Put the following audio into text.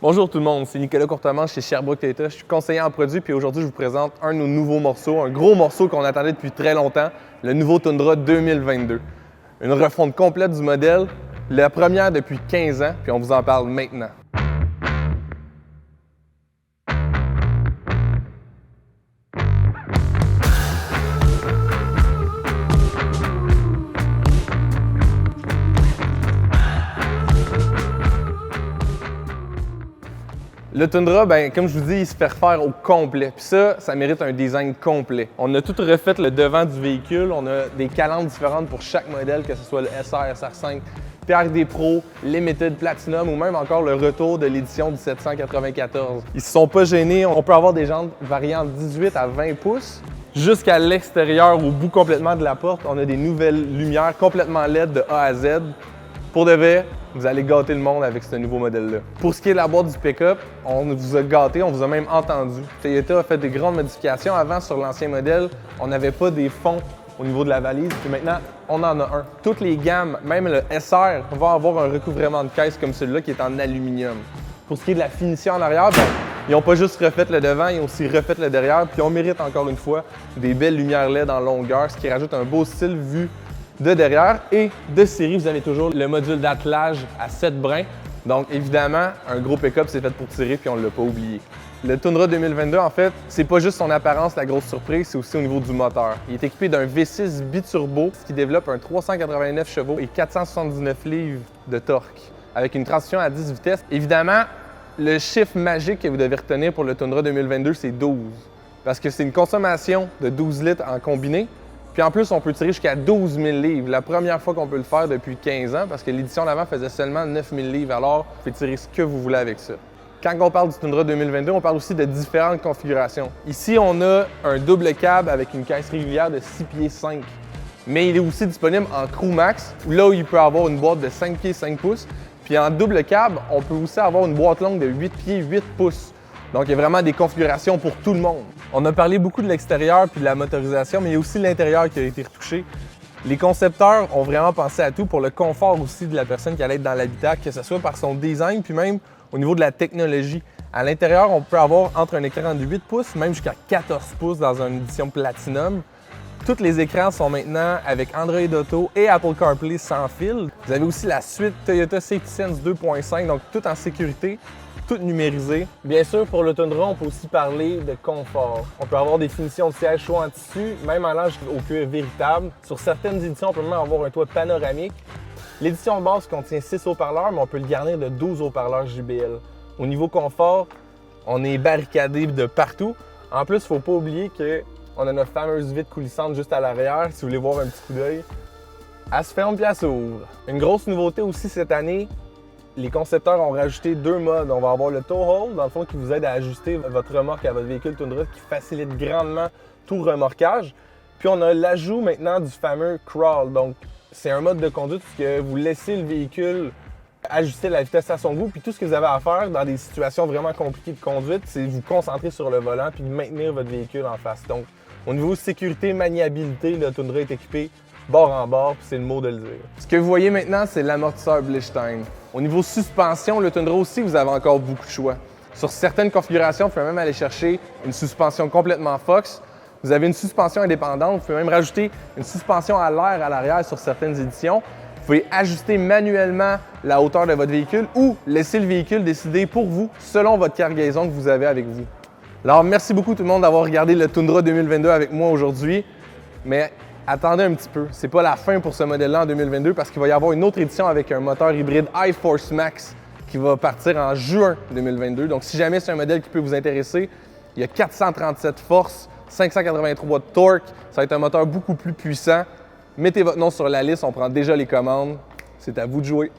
Bonjour tout le monde, c'est Nicolas Courtemanche chez Sherbrooke Toyota. Je suis conseiller en produits puis aujourd'hui je vous présente un de nos nouveaux morceaux, un gros morceau qu'on attendait depuis très longtemps, le nouveau Tundra 2022. Une refonte complète du modèle, la première depuis 15 ans, puis on vous en parle maintenant. Le Tundra, comme je vous dis, il se fait refaire au complet. Puis ça mérite un design complet. On a tout refait le devant du véhicule. On a des calandres différentes pour chaque modèle, que ce soit le SR, SR5, TRD Pro, Limited, Platinum ou même encore le retour de l'édition du 794. Ils se sont pas gênés. On peut avoir des jantes variant de 18 à 20 pouces. Jusqu'à l'extérieur, au bout complètement de la porte, on a des nouvelles lumières complètement LED de A à Z. Pour de vrai, vous allez gâter le monde avec ce nouveau modèle-là. Pour ce qui est de la boîte du pick-up, on vous a gâté, on vous a même entendu. Toyota a fait des grandes modifications. Avant, sur l'ancien modèle, on n'avait pas des fonds au niveau de la valise, puis maintenant, on en a un. Toutes les gammes, même le SR, va avoir un recouvrement de caisse comme celui-là qui est en aluminium. Pour ce qui est de la finition en arrière, ils n'ont pas juste refait le devant, ils ont aussi refait le derrière, puis on mérite encore une fois des belles lumières LED en longueur, ce qui rajoute un beau style vu de derrière. Et de série, vous avez toujours le module d'attelage à 7 brins. Donc évidemment, un gros pick-up, c'est fait pour tirer, puis on ne l'a pas oublié. Le Tundra 2022, en fait, c'est pas juste son apparence la grosse surprise, c'est aussi au niveau du moteur. Il est équipé d'un V6 biturbo qui développe un 389 chevaux et 479 livres de torque, avec une transmission à 10 vitesses. Évidemment, le chiffre magique que vous devez retenir pour le Tundra 2022, c'est 12, parce que c'est une consommation de 12 litres en combiné. Puis en plus, on peut tirer jusqu'à 12 000 livres. La première fois qu'on peut le faire depuis 15 ans, parce que l'édition d'avant faisait seulement 9 000 livres. Alors, vous pouvez tirer ce que vous voulez avec ça. Quand on parle du Tundra 2022, on parle aussi de différentes configurations. Ici, on a un double cab avec une caisse régulière de 6 pieds 5. Mais il est aussi disponible en Crew Max, là où il peut avoir une boîte de 5 pieds 5 pouces. Puis en double cab, on peut aussi avoir une boîte longue de 8 pieds 8 pouces. Donc, il y a vraiment des configurations pour tout le monde. On a parlé beaucoup de l'extérieur puis de la motorisation, mais il y a aussi l'intérieur qui a été retouché. Les concepteurs ont vraiment pensé à tout pour le confort aussi de la personne qui allait être dans l'habitacle, que ce soit par son design puis même au niveau de la technologie. À l'intérieur, on peut avoir entre un écran de 8 pouces, même jusqu'à 14 pouces dans une édition Platinum. Tous les écrans sont maintenant avec Android Auto et Apple CarPlay sans fil. Vous avez aussi la suite Toyota Safety Sense 2.5, donc tout en sécurité, tout numérisé. Bien sûr, pour le Tundra, on peut aussi parler de confort. On peut avoir des finitions de siège chaud en tissu, même allant au cuir véritable. Sur certaines éditions, on peut même avoir un toit panoramique. L'édition de base contient 6 haut-parleurs, mais on peut le garnir de 12 haut-parleurs JBL. Au niveau confort, on est barricadé de partout. En plus, il ne faut pas oublier qu'on a notre fameuse vitre coulissante juste à l'arrière. Si vous voulez voir un petit coup d'œil, elle se ferme puis elle s'ouvre. Une grosse nouveauté aussi cette année, les concepteurs ont rajouté 2 modes. On va avoir le tow hold, dans le fond, qui vous aide à ajuster votre remorque à votre véhicule Tundra, qui facilite grandement tout remorquage. Puis on a l'ajout maintenant du fameux crawl. Donc, c'est un mode de conduite où vous laissez le véhicule ajuster la vitesse à son goût. Puis tout ce que vous avez à faire dans des situations vraiment compliquées de conduite, c'est vous concentrer sur le volant puis de maintenir votre véhicule en face. Donc, au niveau sécurité, maniabilité, le Tundra est équipé bord en bord, puis c'est le mot de le dire. Ce que vous voyez maintenant, c'est l'amortisseur Blichstein. Au niveau suspension, le Tundra aussi, vous avez encore beaucoup de choix. Sur certaines configurations, vous pouvez même aller chercher une suspension complètement Fox. Vous avez une suspension indépendante. Vous pouvez même rajouter une suspension à l'air à l'arrière sur certaines éditions. Vous pouvez ajuster manuellement la hauteur de votre véhicule ou laisser le véhicule décider pour vous selon votre cargaison que vous avez avec vous. Alors, merci beaucoup tout le monde d'avoir regardé le Tundra 2022 avec moi aujourd'hui. Mais attendez un petit peu, c'est pas la fin pour ce modèle-là en 2022 parce qu'il va y avoir une autre édition avec un moteur hybride iForce Max qui va partir en juin 2022. Donc si jamais c'est un modèle qui peut vous intéresser, il y a 437 forces, 583 de torque, ça va être un moteur beaucoup plus puissant. Mettez votre nom sur la liste, on prend déjà les commandes. C'est à vous de jouer.